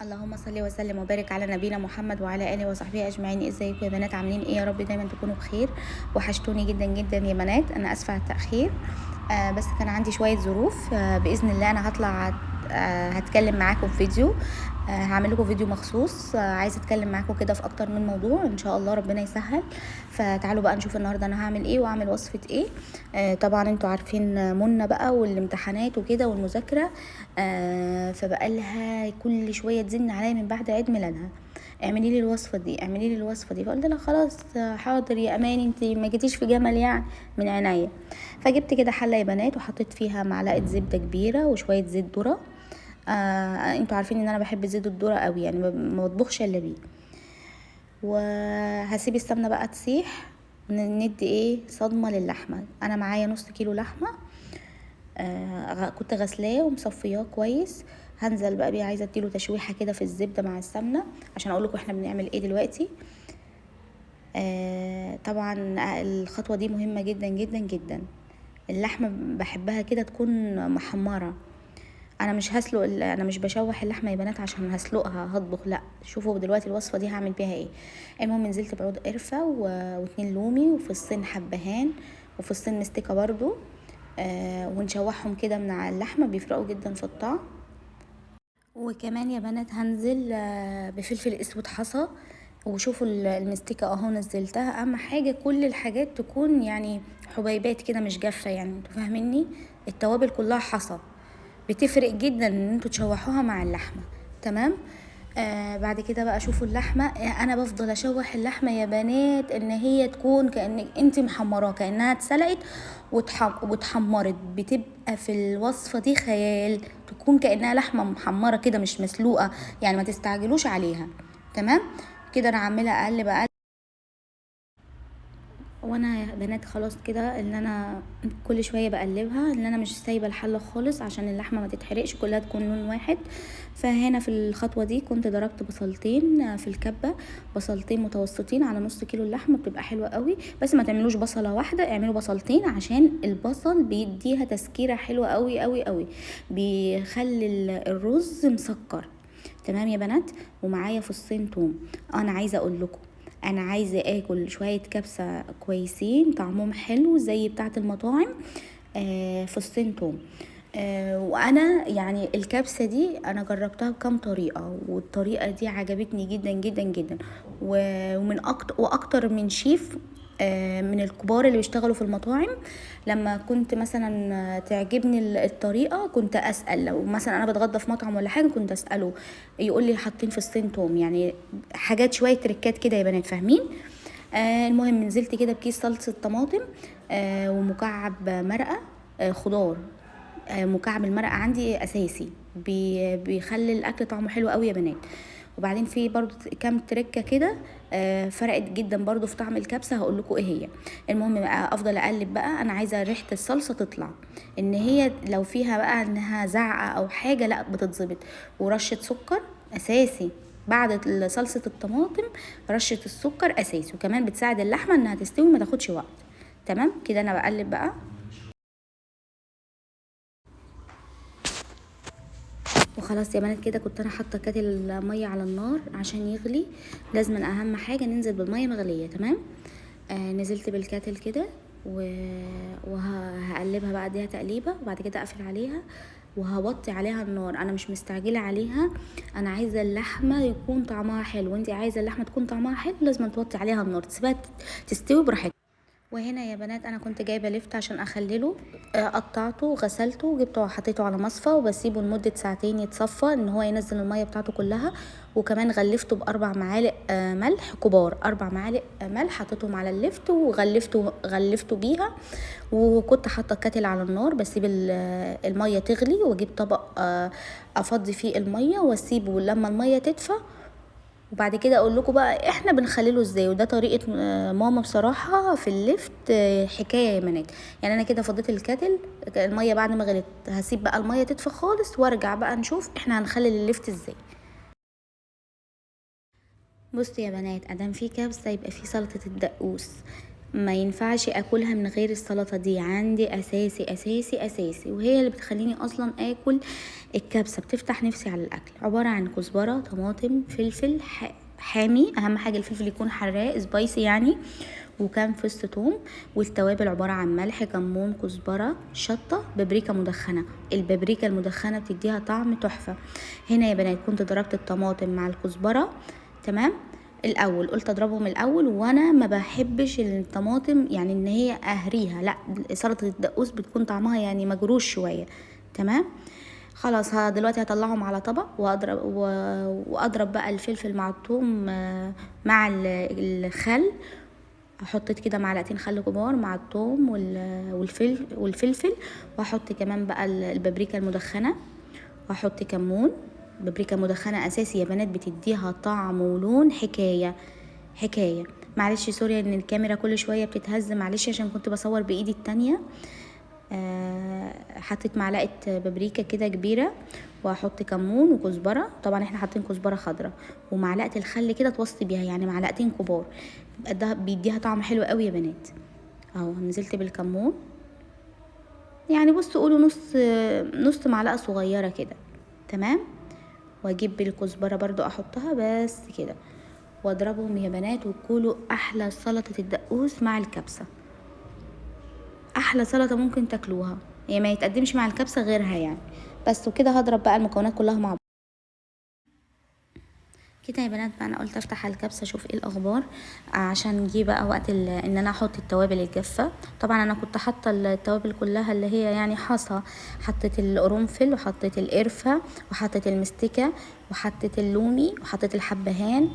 اللهم صل وسلم وبارك على نبينا محمد وعلى اله وصحبه اجمعين. ازيكم يا بنات؟ عاملين ايه؟ يا رب دايما تكونوا بخير. وحشتوني جدا جدا يا بنات. انا اسفه على التاخير. بس كان عندي شويه ظروف. باذن الله انا هطلع هتكلم معاكم في فيديو. هعمل لكم فيديو مخصوص. عايزه اتكلم معاكم كده في اكتر من موضوع ان شاء الله، ربنا يسهل. فتعالوا بقى نشوف النهارده انا هعمل ايه واعمل وصفه ايه. طبعا انتوا عارفين منى بقى والامتحانات وكده والمذاكره. فبقى لها كل شويه تزن عليا من بعد عيد ميلادها: اعملي لي الوصفه دي، اعملي لي الوصفه دي. فقلت لها خلاص حاضر يا امان، انت ما جيتيش في جمل يعني، من عينيا. فجبت كده حله يا بنات وحطيت فيها معلقه زبده كبيره وشويه زيت ذره. انتوا عارفين ان انا بحب زيت الذره قوي، يعني ما بطبخش الا بيه. وهسيب السمنه بقى تسيح. ندي ايه صدمه للحمه. انا معايا نص كيلو لحمه. كنت غسلاه ومصفياه كويس. هنزل بقى بيه، عايزه اديله تشويحه كده في الزبده مع السمنه عشان اقول لكم احنا بنعمل ايه دلوقتي. طبعا الخطوه دي مهمه جدا جدا جدا. اللحمه بحبها كده تكون محمره. انا مش هسلق انا مش بشوح اللحمه يا بنات عشان هسلقها هطبخ، لا. شوفوا دلوقتي الوصفه دي هعمل بيها ايه. المهم نزلت بعود قرفه واتنين لومي وفصين حبهان وفصين مستكه برضو. ونشوحهم كده من على اللحمه، بيفرقوا جدا في الطعم. وكمان يا بنات هنزل بفلفل اسود حصى. وشوفوا المستكه اهو نزلتها. اهم حاجه كل الحاجات تكون يعني حبيبات كده مش جافه، يعني انتوا فاهميني. التوابل كلها حصى، بتفرق جدا ان انتوا تشوحوها مع اللحمه. تمام. بعد كده بقى شوفوا اللحمه. انا بفضل اشوح اللحمه يا بنات ان هي تكون كانك انت محمراها، كانها اتسلقت واتحمرت. بتبقى في الوصفه دي خيال، تكون كانها لحمه محمره كده مش مسلوقه. يعني ما تستعجلوش عليها. تمام كده. انا عامله اقلب وانا يا بنات خلاص كده، ان انا كل شويه بقلبها، ان انا مش سايبه الحله خالص عشان اللحمه ما تتحرقش، كلها تكون لون واحد. فهنا في الخطوه دي كنت ضربت بصلتين في الكبه. بصلتين متوسطين على نص كيلو اللحمه بتبقى حلوه قوي. بس ما تعملوش بصله واحده، اعملوا بصلتين عشان البصل بيديها تسكيره حلوه قوي قوي قوي، بيخلي الرز مسكر. تمام يا بنات. ومعايا فصين توم. انا عايزه اقول لكم، انا عايزه اكل شويه كبسه كويسين طعمهم حلو زي بتاعه المطاعم. فصين توم. وانا يعني الكبسه دي انا جربتها بكام طريقه، والطريقه دي عجبتني جدا جدا جدا. ومن اكتر من شيف من الكبار اللي بيشتغلوا في المطاعم. لما كنت مثلا تعجبني الطريقه كنت اسال، لو مثلا انا بتغدى في مطعم ولا حاجه كنت اساله يقول لي حاطين فصين توم. يعني حاجات شويه تريكات كده يا بنات، فاهمين. المهم نزلت كده بكيس صلصه طماطم ومكعب مرقه خضار. مكعب المرقه عندي اساسي، بيخلي الاكل طعمه حلو قوي يا بنات. وبعدين في برضو كام تركه كده فرقت جدا برضو في طعم الكبسه، هقول لكم ايه هي. المهم بقى افضل اقلب بقى. انا عايزه ريحه الصلصه تطلع، ان هي لو فيها بقى انها زعقه او حاجه لا بتتظبط. ورشه سكر اساسي بعد صلصه الطماطم. رشه السكر اساسي، وكمان بتساعد اللحمه انها تستوي ما تاخدش وقت. تمام كده انا بقلب بقى. وخلاص يا بنات كده كنت انا حاطه كاتل الميه على النار عشان يغلي. لازم اهم حاجه ننزل بالميه مغليه. تمام. نزلت بالكاتل كده وهقلبها بقى، اديها تقليبه وبعد كده اقفل عليها وهوطي عليها النار. انا مش مستعجله عليها، انا عايزه اللحمه يكون طعمها حلو، وانتي عايزه اللحمه تكون طعمها حلو لازم توطي عليها النار، تسيبها تستوي براحتها. وهنا يا بنات انا كنت جايبه لفت عشان اخلله. قطعته وغسلته وجبته وحطيته على مصفى وبسيبه لمده ساعتين يتصفى ان هو ينزل الميه بتاعته كلها. وكمان غلفته باربع معالق ملح كبار، 4 معالق ملح حطيتهم على اللفت وغلفته بيها. وكنت حاطه الكاتل على النار بسيب الميه تغلي، واجيب طبق افضي فيه الميه واسيبه لما الميه تدفى. وبعد كده اقول لكم بقى احنا بنخلله ازاي. وده طريقه ماما بصراحه في اللفت حكايه يا بنات. يعني انا كده فضيت الكاتل الميه بعد ما غلت، هسيب بقى الميه تدفى خالص وارجع بقى نشوف احنا هنخلل اللفت ازاي. بصوا يا بنات، ادام في كبسه يبقى في سلطه الدقوس. ما ينفعش اكلها من غير السلطه دي، عندي اساسي اساسي اساسي، وهي اللي بتخليني اصلا اكل الكبسه، بتفتح نفسي على الاكل. عباره عن كزبره، طماطم، فلفل حامي، اهم حاجه الفلفل يكون حراق سبايسي يعني، وكام فص ثوم، والتوابل عباره عن ملح، كمون، كزبره، شطه، بابريكا مدخنه. البابريكا المدخنه بتديها طعم تحفه. هنا يا بنات كنت ضربت الطماطم مع الكزبره، تمام. الاول قلت اضربهم الاول، وانا ما بحبش الطماطم يعني ان هي اهريها، لا، سلطه الدقوس بتكون طعمها يعني مجروش شويه، تمام. خلاص دلوقتي هطلعهم على طبق واضرب بقى الفلفل مع الثوم مع الخل. حطيت كده معلقتين خل كبار مع الثوم والفلفل، واحط كمان بقى البابريكا المدخنه، واحط كمون. بابريكا مدخنه اساسي يا بنات، بتديها طعم ولون حكايه حكايه. معلش سوري ان الكاميرا كل شويه بتتهز، معلش عشان كنت بصور بايدي التانية. حطيت معلقه بابريكا كده كبيره، واحط كمون وكزبره، طبعا احنا حاطين كزبره خضراء، ومعلقه الخل كده توصي بيها يعني معلقتين كبار، ده بيديها طعم حلو قوي يا بنات. اهو نزلت بالكمون، يعني بصوا قولوا نص معلقه صغيره كده، تمام. واجيب بالكزبره برضو احطها بس كده، واضربهم يا بنات، وكلوا احلى سلطه الدقوس مع الكبسه، احلى سلطه ممكن تاكلوها، هي ما يتقدمش مع الكبسه غيرها يعني. بس وكده هضرب بقى المكونات كلها مع بعض كده يا بنات. بقى انا قلت افتح على الكبسه اشوف ايه الاخبار، عشان جه بقى وقت ان انا احط التوابل الجافه. طبعا انا كنت حاطه التوابل كلها اللي هي يعني حصى، حطيت القرنفل، وحطيت القرفه، وحطيت المستكه، وحطيت اللومي، وحطيت الحبهان،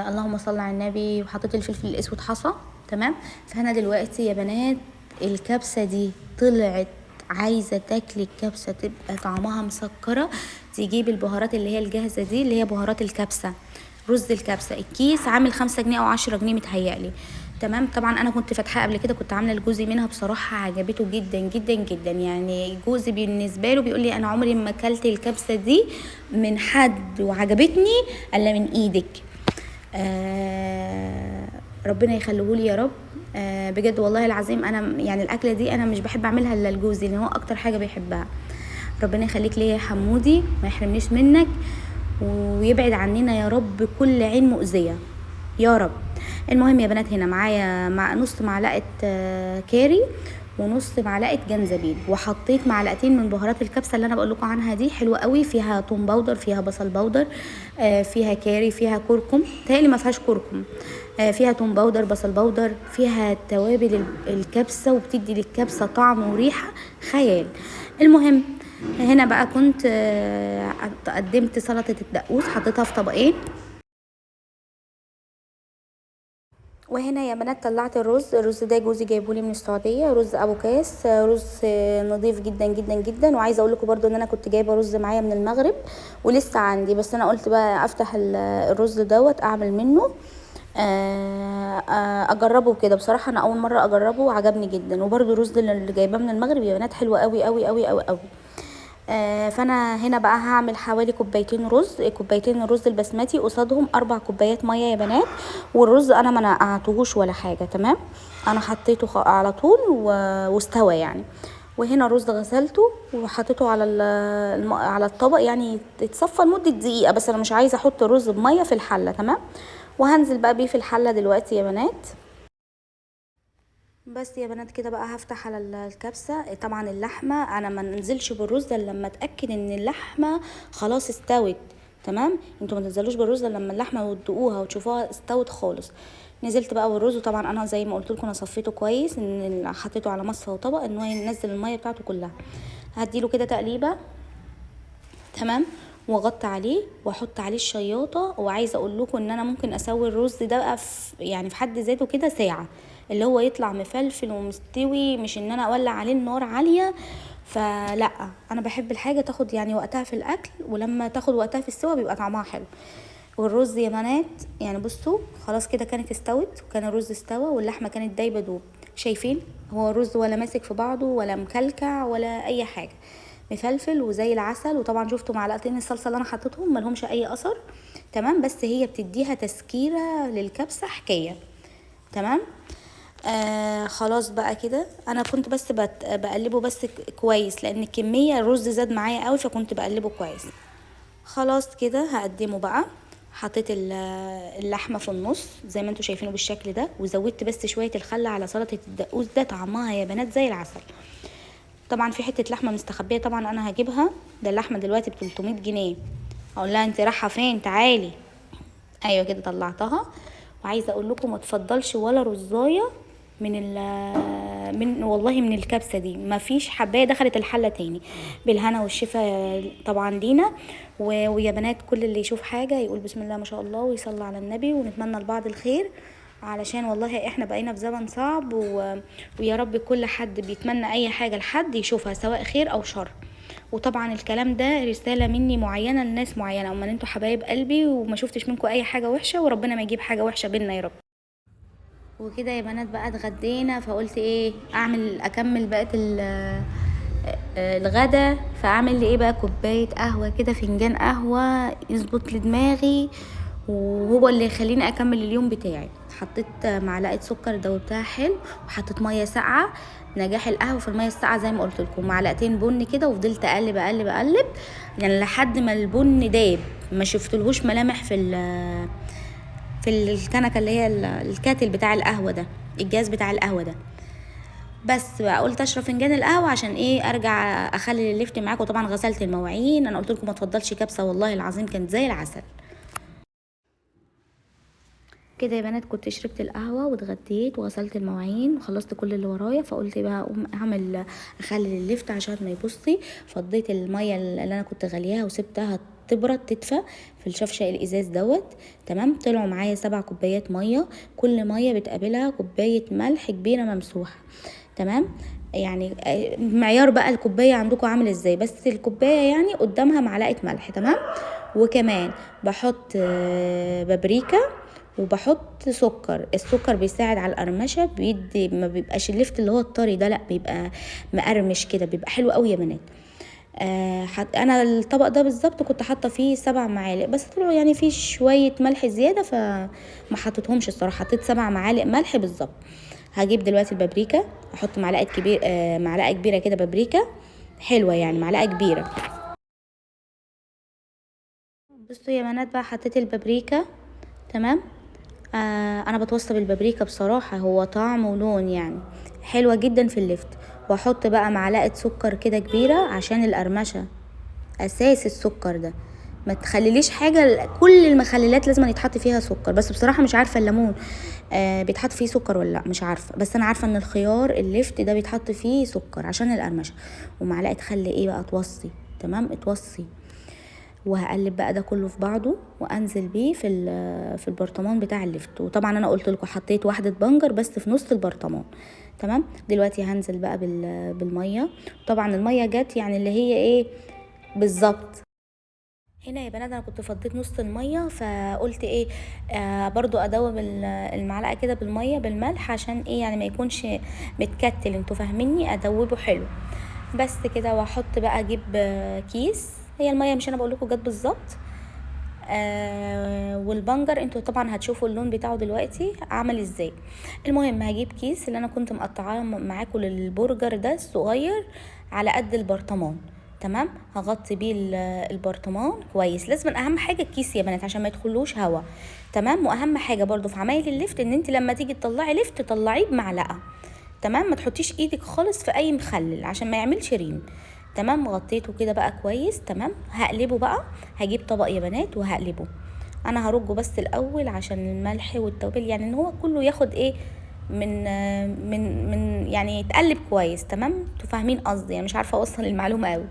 اللهم صل على النبي، وحطيت الفلفل الاسود حصى، تمام. فانا دلوقتي يا بنات الكبسه دي طلعت، عايزه تاكلي الكبسه تبقى طعمها مسكره، تجيب البهارات اللي هي الجاهزه دي، اللي هي بهارات الكبسه، رز الكبسه، الكيس عامل 5 جنيه او 10 جنيه متهيألي، تمام. طبعا انا كنت فاتحاه قبل كده، كنت عامله لجوزي منها، بصراحه عجبته جدا جدا جدا، يعني جوزي بالنسبه له بيقول لي انا عمري ما اكلت الكبسه دي من حد وعجبتني الا من ايدك. ربنا يخليهولي يا رب. بجد والله العظيم انا يعني الاكله دي انا مش بحب اعملها الا لجوزي، لان هو اكتر حاجه بيحبها. ربنا يخليك ليا يا حمودي، ما يحرمنيش منك، ويبعد عننا يا رب كل عين مؤذيه يا رب. المهم يا بنات هنا معايا مع نص معلقه كاري، ونص معلقه جنزبيل، وحطيت معلقتين من بهارات الكبسه اللي انا بقول لكم عنها دي، حلوه قوي، فيها توم باودر، فيها بصل باودر، فيها كاري، فيها كركم، تهيألي ما فيهاش كركم، فيها توم باودر، بصل باودر، فيها توابل الكبسه، وبتدي للكبسه طعم وريحه خيال. المهم هنا بقى كنت قدمت سلطه الدقوس، حطيتها في طبقين. وهنا يا بنات طلعت الرز ده جوزي جايبهولي من السعوديه، رز ابو كاس، رز نظيف جدا جدا جدا. وعايزه اقول لكم برده ان انا كنت جايبه رز معايا من المغرب ولسه عندي، بس انا قلت بقى افتح الرز دوت اعمل منه اجربه كده. بصراحه انا اول مره اجربه وعجبني جدا، وبرده الرز اللي جايباه من المغرب يا بنات حلوه قوي قوي قوي قوي قوي. فانا هنا بقى هعمل حوالي كوبايتين الرز البسمتي، قصادهم 4 كوبايات ميه يا بنات. والرز انا ما نقعتهوش ولا حاجه، تمام، انا حطيته على طول واستوى يعني. وهنا الرز غسلته وحطيته على الطبق، يعني يتصفى لمده دقيقه، بس انا مش عايزه احط الرز بميه في الحله، تمام. وهنزل بقى بيه في الحله دلوقتي يا بنات. بس يا بنات كده بقى هفتح على الكبسه. طبعا اللحمه انا ما ننزلش بالرز الا لما اتاكد ان اللحمه خلاص استوت، تمام. انتوا ما تنزلوش بالرز الا لما اللحمه وتدوقوها وتشوفوها استوت خالص. نزلت بقى بالرز، وطبعا انا زي ما قلت لكم انا صفيته كويس، ان حطيته على مصفى وطبق ان هو ينزل الميه بتاعته كلها. هديله كده تقليبه، تمام، واغطي عليه واحط عليه الشياطه. وعايزه اقول لكم ان انا ممكن اسوي الرز ده بقى يعني في حد ذاته كده ساعه، اللي هو يطلع مفلفل ومستوي، مش ان انا اولع عليه النار عاليه. فلا، انا بحب الحاجه تاخد يعني وقتها في الاكل، ولما تاخد وقتها في السوا بيبقى طعمها حلو. والرز يا بنات يعني بصوا خلاص كده كانت استوت، وكان الرز استوى، واللحمه كانت دايبه دوب. شايفين هو الرز ولا ماسك في بعضه ولا مكلكع ولا اي حاجه، مفلفل وزي العسل. وطبعا شفتوا معلقتين الصلصه اللي انا حطيتهم ملهمش اي اثر، تمام، بس هي بتديها تسكيره للكبسه حكايه، تمام. خلاص بقى كده انا كنت بس بقلبه بس كويس، لان الكميه الرز زاد معايا قوي، فكنت بقلبه كويس. خلاص كده هقدمه بقى. حطيت اللحمه في النص زي ما انتم شايفينه بالشكل ده، وزودت بس شويه الخل على سلطه الدقوس، ده طعمها يا بنات زي العسل. طبعا في حته لحمه مستخبيه، طبعا انا هجيبها. ده اللحمه دلوقتي ب 300 جنيه. اقول لها انت رايحه فين؟ تعالي. ايوه كده طلعتها. وعايزه اقول لكم ما تفضلش ولا رزايه من والله من الكبسه دي، ما فيش حبايه دخلت الحله تاني. بالهنا والشفا طبعا لينا. ويا بنات كل اللي يشوف حاجه يقول بسم الله ما شاء الله ويصلي على النبي، ونتمنى لبعض الخير، علشان والله احنا بقينا في زمن صعب ويا رب كل حد بيتمنى اي حاجه لحد يشوفها سواء خير او شر. وطبعا الكلام ده رساله مني معينه لناس معينه، امال انتوا حبايب قلبي وما شفتش منكم اي حاجه وحشه، وربنا ما يجيب حاجه وحشه بينا يا رب. وكده يا بنات بقى اتغدينا، فقلت ايه اكمل بقى الغدا. فاعمل لي ايه بقى؟ كوبايه قهوه كده، فنجان قهوه يظبط لي دماغي، وهو اللي يخليني اكمل اليوم بتاعي. حطيت معلقه سكر دوبتها حلو، وحطيت ميه ساقعه. نجاح القهوه في الميه الساقعه زي ما قلت لكم. معلقتين بن كده، وفضلت اقلب اقلب اقلب يعني لحد ما البن داب. ما شفتلهوش ملامح في الكنكه اللي هي الكاتل بتاع القهوه ده، الجاز بتاع القهوه ده. بس بقى قلت اشرب فنجان القهوه عشان ايه ارجع اخلي الليفت معاكم. وطبعا غسلت المواعين، انا قلت لكم ما تفضلش كبسه، والله العظيم كانت زي العسل. كده يا بنات كنت شربت القهوه واتغديت وغسلت المواعين وخلصت كل اللي ورايا، فقلت بقى اقوم اخلي الليفت عشان ما يبصي. فضيت الميه اللي انا كنت غليها وسبتها تبرد تدفى في الشفشق الازاز دوت. تمام. طلعوا معايا 7 كوبايات ميه، كل ميه بتقابلها كوبايه ملح كبيره ممسوحه. تمام. يعني معيار بقى الكوبايه عندكم عامل ازاي، بس الكوبايه يعني قدامها معلقه ملح. تمام. وكمان بحط بابريكا، وبحط سكر. السكر بيساعد على القرمشه، بيدي ما بيبقاش اللفت اللي هو الطري ده، لا بيبقى مقرمش كده، بيبقى حلو قوي يا بنات. انا الطبق ده بالظبط كنت حاطه فيه 7 معالق، بس طلعوا يعني فيه شويه ملح زياده فما حطيتهمش الصراحه، حطيت 7 معالق ملح بالظبط. هجيب دلوقتي البابريكا، احط معلقه كبيره كده بابريكا حلوه، يعني معلقه كبيره. بصوا يا بنات بقى حطيت البابريكا. تمام. انا بتوصى بالبابريكا بصراحه، هو طعم ولون يعني حلوه جدا في اللفت. واحط بقى معلقه سكر كده كبيره عشان القرمشه، اساس السكر ده. ما تخليليش حاجه، كل المخللات لازم يتحط فيها سكر، بس بصراحه مش عارفه الليمون بيتحط فيه سكر ولا لا، مش عارفه، بس انا عارفه ان الخيار اللفت ده بيتحط فيه سكر عشان القرمشه. ومعلقه خل ايه بقى توصي. تمام اتوصي. وهقلب بقى ده كله في بعضه، وانزل بيه في البرطمان بتاع اللفت. وطبعا انا قلت لكم حطيت واحده بنجر بس في نص البرطمان. تمام. دلوقتي هنزل بقى بالميه. طبعا الميه جت يعني اللي هي ايه بالظبط. هنا يا بنات انا كنت فضيت نص الميه، فقلت ايه برضو ادوب المعلقه كده بالميه بالملح، عشان ايه يعني ما يكونش متكتل، انتوا فاهميني، ادوبه حلو. بس كده. واحط بقى اجيب كيس. هي الميه مش انا بقول لكم جت بالظبط. والبنجر انتوا طبعا هتشوفوا اللون بتاعه دلوقتي عمل ازاي. المهم هجيب كيس اللي انا كنت مقطعاه معاكم للبرجر ده الصغير على قد البرطمان. تمام. هغطي بيه البرطمان كويس. لازم اهم حاجه الكيس يا بنات عشان ما يدخلوش هوا. تمام. واهم حاجه برضو في عمايل اللفت ان انت لما تيجي تطلعي لفت طلعيه بمعلقه. تمام. ما تحطيش ايدك خالص في اي مخلل عشان ما يعملش ريم. تمام. غطيته كده بقى كويس. تمام. هقلبه بقى. هجيب طبق يا بنات وهقلبه. انا هرجه بس الاول عشان الملح والتوابل، يعني ان هو كله ياخد ايه من يعني يتقلب كويس. تمام. انتوا فاهمين قصدي، يعني مش عارفه اوصل المعلومه قوي.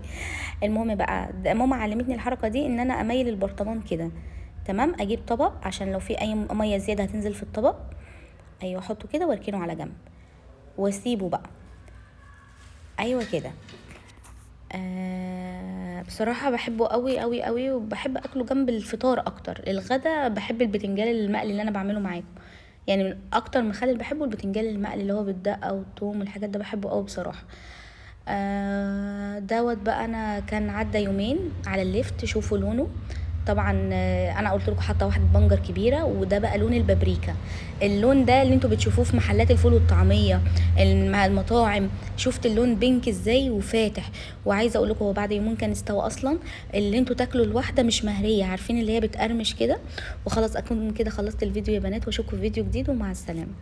المهم بقى ماما علمتني الحركه دي، ان انا اميل البرطمان كده. تمام. اجيب طبق عشان لو في اي ميه زياده هتنزل في الطبق. ايوه احطه كده واركنه على جنب واسيبه بقى. ايوه كده. بصراحة بحبه قوي قوي قوي، وبحب اكله جنب الفطار اكتر. الغدا بحب البتنجان المقلي اللي انا بعمله معاكم، يعني من اكتر مخلل بحبه البتنجان المقلي اللي هو بالدقة والثوم والحاجات ده، بحبه قوي بصراحة. دوت بقى انا كان عدى يومين على الليفت، شوفوا لونه طبعا انا قلت لكم حاطه واحده بنجر كبيره، وده بقى لون البابريكا. اللون ده اللي انتوا بتشوفوه في محلات الفول والطعميه مع المطاعم. شفت اللون بينك ازاي وفاتح. وعايزه اقول لكم هو بعد يومين كان استوى اصلا. اللي انتوا تاكلوا الواحده مش مهريه، عارفين اللي هي بتقرمش كده. وخلاص اكون كده خلصت الفيديو يا بنات، واشوفكم في فيديو جديد، ومع السلامه.